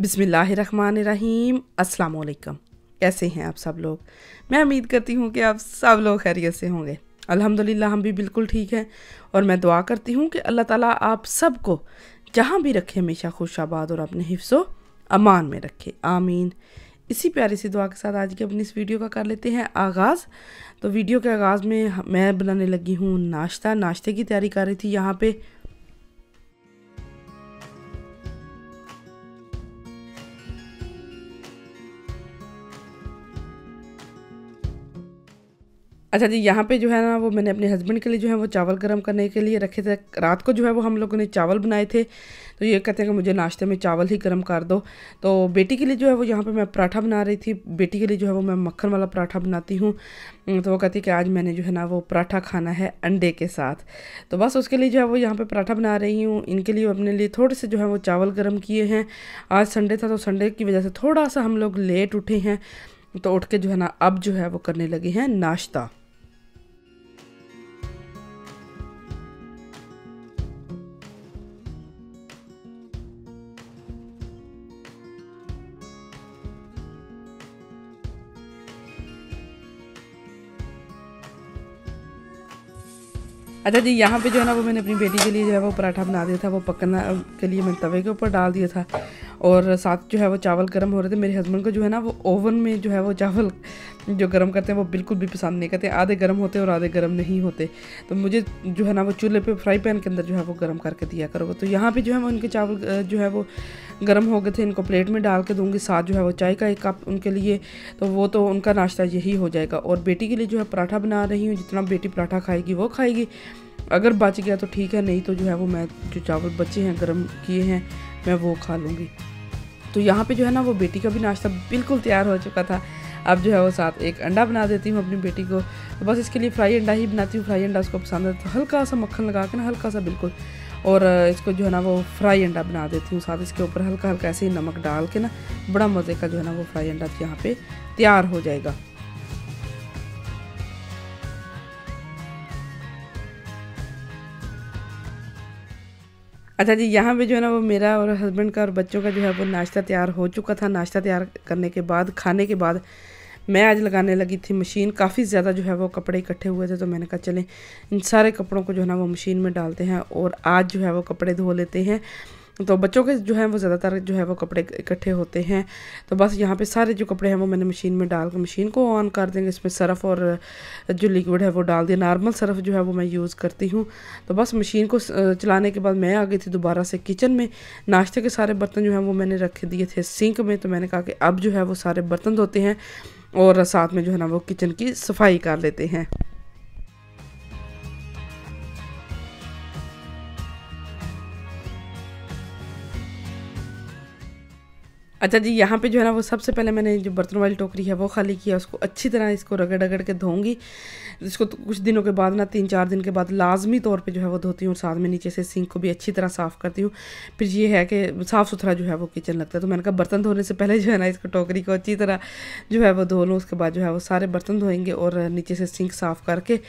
बिस्मिल्लाहिर्रहमानिर्रहीम। अस्सलाम वालेकुम। कैसे हैं आप सब लोग? मैं उम्मीद करती हूँ कि आप सब लोग खैरियत से होंगे। अल्हम्दुलिल्लाह हम भी बिल्कुल ठीक हैं और मैं दुआ करती हूँ कि अल्लाह ताला आप सबको जहाँ भी रखे हमेशा खुशाबाद और अपने हिफ्ज़ो अमान में रखे, आमीन। इसी प्यारी सी दुआ के साथ आज की अपनी इस वीडियो का कर लेते हैं आगाज़। तो वीडियो के आगाज़ में मैं बनाने लगी हूँ नाश्ते की तैयारी कर रही थी यहाँ पे। अच्छा जी, यहाँ पे जो है ना वो मैंने अपने हस्बैंड के लिए जो है वो चावल गर्म करने के लिए रखे थे। रात को जो है वो हम लोगों ने चावल बनाए थे, तो ये कहते हैं कि मुझे नाश्ते में चावल ही गर्म कर दो। तो बेटी के लिए जो है वो यहाँ पे मैं पराठा बना रही थी। बेटी के लिए जो है वो मैं मक्खन वाला पराठा बनाती हूँ। तो वो कहती है कि आज मैंने जो है ना वो पराठा खाना है अंडे के साथ। तो बस उसके लिए जो है वो यहाँ पर पराठा बना रही हूँ। इनके लिए अपने लिए थोड़े से जो है वो चावल गर्म किए हैं। आज संडे था तो संडे की वजह से थोड़ा सा हम लोग लेट उठे हैं, तो उठ के जो है ना अब जो है वो करने लगे हैं नाश्ता। अच्छा जी, यहाँ पे जो है ना वो मैंने अपनी बेटी के लिए जो है वो पराठा बना दिया था। वो पकना के लिए मैंने तवे के ऊपर डाल दिया था और साथ जो है वो चावल गर्म हो रहे थे। मेरे हस्बैंड को जो है ना वो ओवन में जो है वो चावल जो गर्म करते हैं वो बिल्कुल भी पसंद नहीं करते। आधे गर्म होते और आधे गर्म नहीं होते। तो मुझे जो है ना वो चूल्हे पे फ्राई पैन के अंदर जो है वो गर्म करके दिया करोगे। तो यहाँ पे जो है वो उनके चावल जो है वो गर्म हो गए थे। इनको प्लेट में डाल के दूँगी। साथ जो है वो चाय का 1 कप उनके लिए, तो वो तो उनका नाश्ता यही हो जाएगा। और बेटी के लिए जो है पराठा बना रही हूँ। जितना बेटी पराठा खाएगी वो खाएगी, अगर बच गया तो ठीक है, नहीं तो जो है वो मैं जो चावल बचे हैं गर्म किए हैं मैं वो खा लूँगी। तो यहाँ पे जो है ना वो बेटी का भी नाश्ता बिल्कुल तैयार हो चुका था। अब जो है वो साथ एक अंडा बना देती हूँ अपनी बेटी को। तो बस इसके लिए फ्राई अंडा ही बनाती हूँ। फ्राई अंडा उसको पसंद है, तो हल्का सा मक्खन लगा के ना, हल्का सा बिल्कुल, और इसको जो है ना वो फ्राई अंडा बना देती हूँ। साथ इसके ऊपर हल्का हल्का ऐसे ही नमक डाल के ना, बड़ा मज़े का जो है ना वो फ्राई अंडा यहाँ पे तैयार हो जाएगा। अच्छा जी, यहाँ पे जो है ना वो मेरा और हस्बैंड का और बच्चों का जो है वो नाश्ता तैयार हो चुका था। नाश्ता तैयार करने के बाद, खाने के बाद, मैं आज लगाने लगी थी मशीन। काफ़ी ज़्यादा जो है वो कपड़े इकट्ठे हुए थे, तो मैंने कहा चलें इन सारे कपड़ों को जो है ना वो मशीन में डालते हैं और आज जो है वो कपड़े धो लेते हैं। तो बच्चों के जो है वो ज़्यादातर जो है वो कपड़े इकट्ठे होते हैं। तो बस यहाँ पे सारे जो कपड़े हैं वो मैंने मशीन में डाल के मशीन को ऑन कर देंगे। इसमें सर्फ़ और जो लिक्विड है वो डाल दिया। नॉर्मल सर्फ़ जो है वो मैं यूज़ करती हूँ। तो बस मशीन को चलाने के बाद मैं आ गई थी दोबारा से किचन में। नाश्ते के सारे बर्तन जो हैं वो मैंने रख दिए थे सिंक में। तो मैंने कहा कि अब जो है वो सारे बर्तन धोते हैं और साथ में जो है ना वो किचन की सफाई कर लेते हैं। अच्छा जी, यहाँ पे जो है ना वो सबसे पहले मैंने जो बर्तन वाली टोकरी है वो खाली किया। उसको अच्छी तरह इसको रगड़ रगड़ के धोऊंगी। इसको तो कुछ दिनों के बाद ना, 3-4 दिन के बाद लाजमी तौर पे जो है वो धोती हूँ। और साथ में नीचे से सिंक को भी अच्छी तरह साफ़ करती हूँ। फिर ये है कि साफ़ सुथरा जो है वो किचन लगता है। तो मैंने कहा बर्तन धोने से पहले जो है ना इसको टोकरी को अच्छी तरह जो है वो धो लूँ। उसके बाद जो है वो सारे बर्तन धोएंगे और नीचे से सिंक साफ़ करके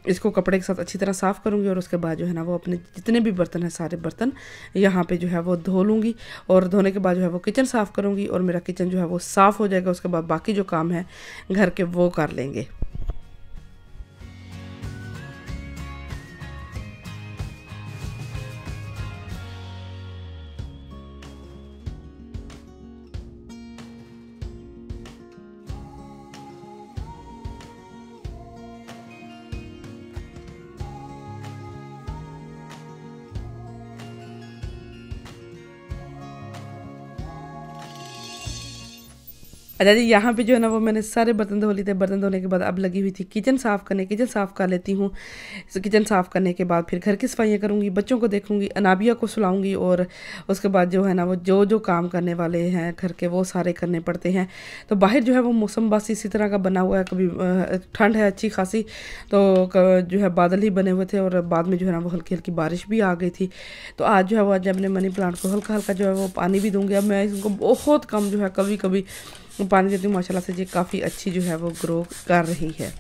इसको कपड़े के साथ अच्छी तरह साफ़ करूँगी। और उसके बाद जो है ना वो अपने जितने भी बर्तन हैं सारे बर्तन यहाँ पे जो है वो धो लूँगी। और धोने के बाद जो है वो किचन साफ़ करूँगी और मेरा किचन जो है वो साफ़ हो जाएगा। उसके बाद बाकी जो काम है घर के वो कर लेंगे। अच्छा जी, यहाँ पे जो है ना वो मैंने सारे बर्तन धो लिए थे। बर्तन धोने के बाद अब लगी हुई थी किचन साफ़ करने। किचन साफ़ कर लेती हूँ। किचन साफ़ करने के बाद फिर घर की सफाइयाँ करूँगी, बच्चों को देखूँगी, अनाबिया को सुलाऊँगी। और उसके बाद जो है ना वो जो जो काम करने वाले हैं घर के वो सारे करने पड़ते हैं। तो बाहर जो है वो मौसम बस इसी तरह का बना हुआ है। कभी ठंड है अच्छी खासी, तो जो है बादल ही बने हुए थे और बाद में जो है ना वो हल्की हल्की बारिश भी आ गई थी। तो आज जो है वो, आज अपने मनी प्लांट को हल्का हल्का जो है वो पानी भी दूँगी। अब मैं इसको बहुत कम जो है कभी कभी पानी देती हूँ। माशाल्लाह से ये काफ़ी अच्छी जो है वो ग्रो कर रही है।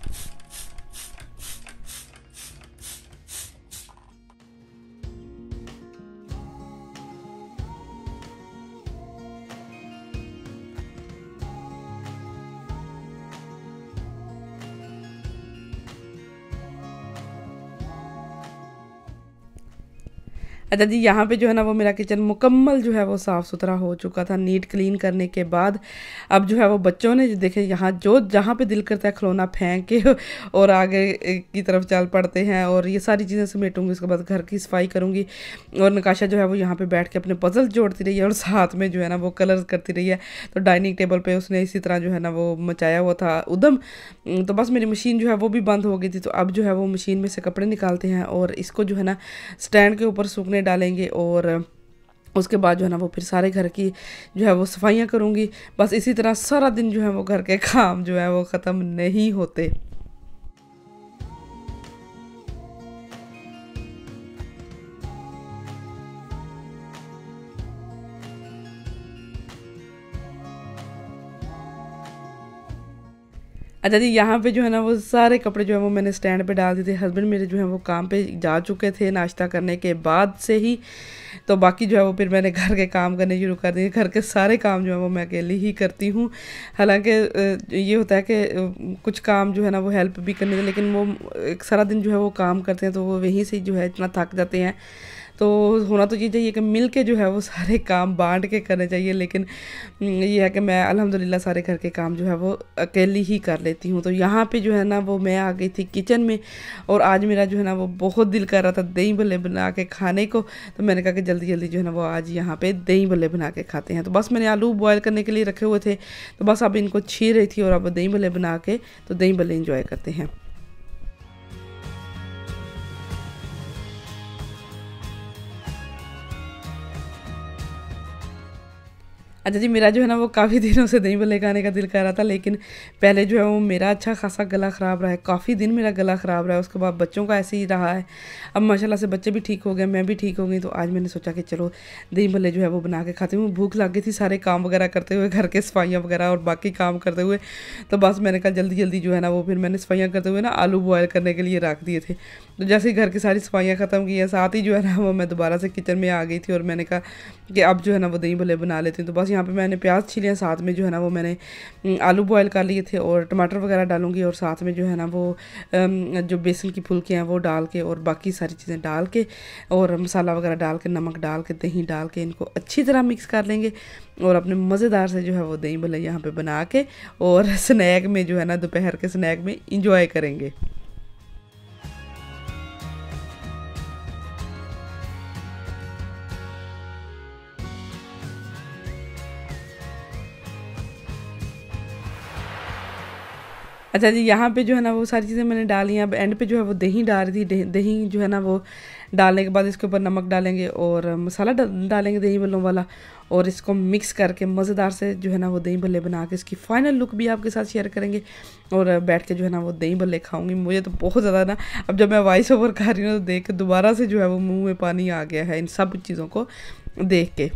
अच्छा जी, यहाँ पे जो है ना वो मेरा किचन मुकम्मल जो है वो साफ़ सुथरा हो चुका था। नीट क्लीन करने के बाद अब जो है वो बच्चों ने देखे यहाँ जो जहाँ पे दिल करता है खिलौना फेंक के और आगे की तरफ चल पड़ते हैं। और ये सारी चीज़ें समेटूंगी, उसके बाद घर की सफाई करूँगी। और नकाशा जो है वो यहाँ पे बैठ के अपने पजल जोड़ती रही है और साथ में जो है ना वो कलर करती रही है। तो डाइनिंग टेबल पर उसने इसी तरह जो है ना वो मचाया हुआ था उदम। तो बस मेरी मशीन जो है वो भी बंद हो गई थी, तो अब जो है वो मशीन में से कपड़े निकालते हैं और इसको जो है ना स्टैंड के ऊपर सूखने डालेंगे। और उसके बाद जो है ना वो फिर सारे घर की जो है वो सफाइयाँ करूँगी। बस इसी तरह सारा दिन जो है वो घर के काम जो है वो ख़त्म नहीं होते। अच्छा जी, यहाँ पे जो है ना वो सारे कपड़े जो है वो मैंने स्टैंड पे डाल दिए थे। हस्बैंड मेरे जो है वो काम पे जा चुके थे नाश्ता करने के बाद से ही। तो बाकी जो है वो फिर मैंने घर के काम करने शुरू कर दिए। घर के सारे काम जो है वो मैं अकेली ही करती हूँ। हालांकि ये होता है कि कुछ काम जो है ना वो हेल्प भी करने, लेकिन वो सारा दिन जो है वो काम करते हैं तो वो वहीं से जो है इतना थक जाते हैं। तो होना तो ये चाहिए कि मिल के जो है वो सारे काम बांट के करने चाहिए, लेकिन ये है कि मैं अल्हम्दुलिल्लाह सारे घर के काम जो है वो अकेली ही कर लेती हूँ। तो यहाँ पे जो है ना वो मैं आ गई थी किचन में, और आज मेरा जो है ना वो बहुत दिल कर रहा था दही भल्ले बना के खाने को। तो मैंने कहा कि जल्दी जल्दी जो है ना वो आज यहाँ पे दही भल्ले बना के खाते हैं। तो बस मैंने आलू बॉयल करने के लिए रखे हुए थे, तो बस अब इनको छील रही थी और अब दही भल्ले बना के तो दही भल्ले इंजॉय करते हैं। अच्छा जी, मेरा जो है ना वो काफ़ी दिनों से दही भल्ले खाने का दिल कर रहा था, लेकिन पहले जो है वो मेरा अच्छा खासा गला ख़राब रहा है। काफ़ी दिन मेरा गला ख़राब रहा है, उसके बाद बच्चों का ऐसे ही रहा है। अब माशाल्लाह से बच्चे भी ठीक हो गए, मैं भी ठीक हो गई। तो आज मैंने सोचा कि चलो दही भल्ले जो है वो बना के खाती हूँ। भूख लग गई थी सारे काम वगैरह करते हुए, घर के सफाइयाँ वगैरह और बाकी काम करते हुए। तो बस मैंने कहा जल्दी जल्दी जो है ना वो फिर मैंने सफाइयाँ करते हुए ना आलू बॉयल करने के लिए रख दिए थे। तो जैसे ही घर की सारी सफाइयाँ ख़त्म की हैं, साथ ही जो है ना वो मैं दोबारा से किचन में आ गई थी और मैंने कहा कि अब जो है ना वो दही भल्ले बना लेती हूँ। तो बस यहाँ पे मैंने प्याज छीले, साथ में जो है ना वो मैंने आलू बॉयल कर लिए थे और टमाटर वगैरह डालूंगी, और साथ में जो है ना वो जो बेसन की फुल्के हैं वो डाल के और बाकी सारी चीज़ें डाल के और मसाला वगैरह डाल के, नमक डाल के, दही डाल के इनको अच्छी तरह मिक्स कर लेंगे और अपने मज़ेदार से जो है वो दही भल्ले यहाँ पे बना के और स्नैक में जो है ना दोपहर के स्नैक में इंजॉय करेंगे। अच्छा जी, यहाँ पे जो है ना वो सारी चीज़ें मैंने डाली हैं। अब एंड पे जो है वो दही डाल रही थी। दही जो है ना वो डालने के बाद इसके ऊपर नमक डालेंगे और मसाला डालेंगे दही भल्लों वाला, और इसको मिक्स करके मज़ेदार से जो है ना वो दही भल्ले बना के इसकी फ़ाइनल लुक भी आपके साथ शेयर करेंगे और बैठ के जो है ना वो दही भल्ले खाऊंगी। मुझे तो बहुत ज़्यादा ना, अब जब मैं वॉइस ओवर कर रही हूँ तो देख के दोबारा से जो है वो मुँह में पानी आ गया है इन सब चीज़ों को देख के।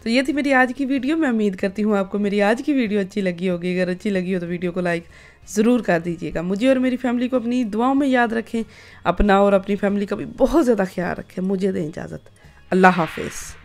तो ये थी मेरी आज की वीडियो। मैं उम्मीद करती हूँ आपको मेरी आज की वीडियो अच्छी लगी होगी। अगर अच्छी लगी हो तो वीडियो को लाइक ज़रूर कर दीजिएगा। मुझे और मेरी फैमिली को अपनी दुआओं में याद रखें। अपना और अपनी फैमिली का भी बहुत ज़्यादा ख्याल रखें। मुझे दें इजाज़त। अल्लाह हाफिज़।